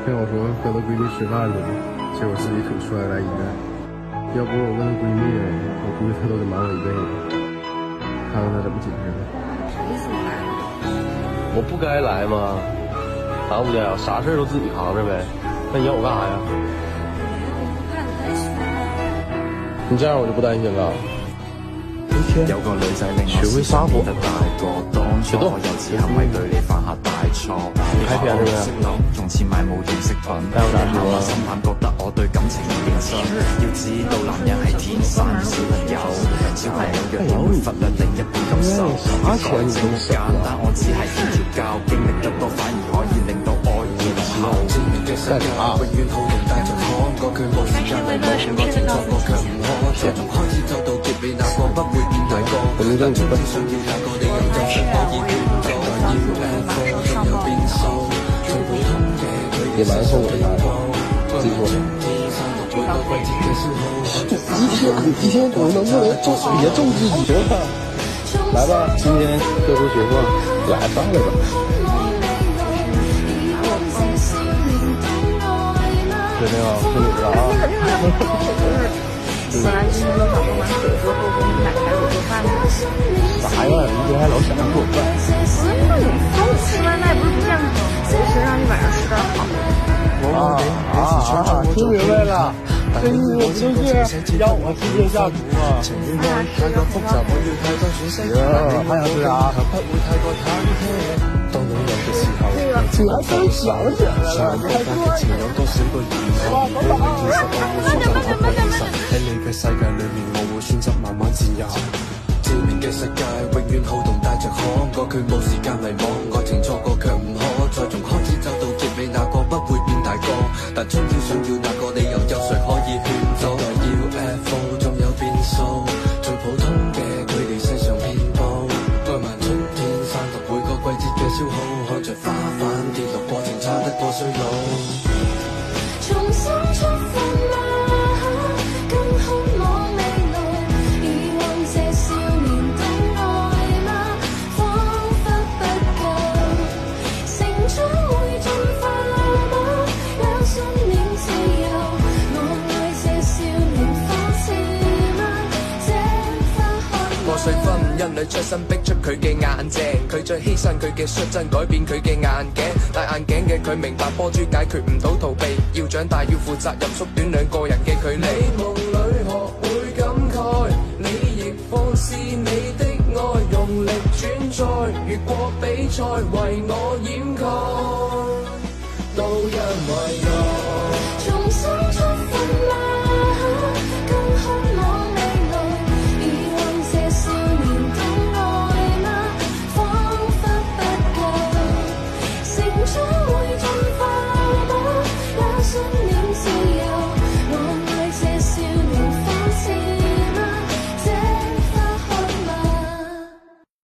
跟我说和她闺蜜吃饭去了，结果自己腿摔来一个。要不是我问她闺蜜，我估计她都得瞒我一辈子。看看她怎么解释的。啥意思？我不该来吗？咋不的？啥事都自己扛着呗。那你要我干啥呀？我怕你担心。你这样我就不担心了。有個女仔令我思想變得大個，當初我有次行為對你犯下大錯，你話我唔識諗，用錢買冇用飾品，你慢慢心淡覺得我對感情唔認真。要知道男人係天生小朋友，小朋友若然會忽略另一半感受，要改正好簡單，我只係要調教，經歷得多反而可以令到愛意濃厚。這是為了什麼事的告訴自己？我们正准备。也蛮后悔的，自己说。一天我能不能别咒自己了？来吧，今天特殊情况，来上来吧。决定了，是你的啊。本来今天都想喝完水之后给你买排骨做饭的。啥呀？你这还老想着做饭？那你中午吃外卖不是不健康吗？我是让你晚上吃点好的。听明白了，这意思就是让我直接下厨啊！还想吃啥？主要真想起来了，你还说喺你嘅世界裏面，我會選擇慢慢佔有。致命嘅世界永遠好動帶着可愛，佢冇時間迷惘，愛情錯過卻唔可再從開始走到結尾，那個不會變大個，但終要想要那個理由，有誰可以勸阻？要 UFO 仲有變數，最普通嘅距離世上遍佈，愛漫春天散落每個季節嘅消耗，看着花瓣跌落過程差得過衰老。重新出發嗎？更渴望未來，遺忘這少年的愛嗎？彷彿不夠，成長會進化嗎？有信念自由，我愛這少年仿似嗎？這花開過歲分，因女出身逼出佢嘅眼鏡，佢再犧牲佢嘅率真，改變佢嘅眼鏡。戴眼鏡嘅佢明白波珠解決唔到逃避，要長大要負責任，縮短兩個人嘅距離。你夢裏學會感慨，你亦放肆你的愛，用力轉載，越過比賽為我掩蓋，都因為愛。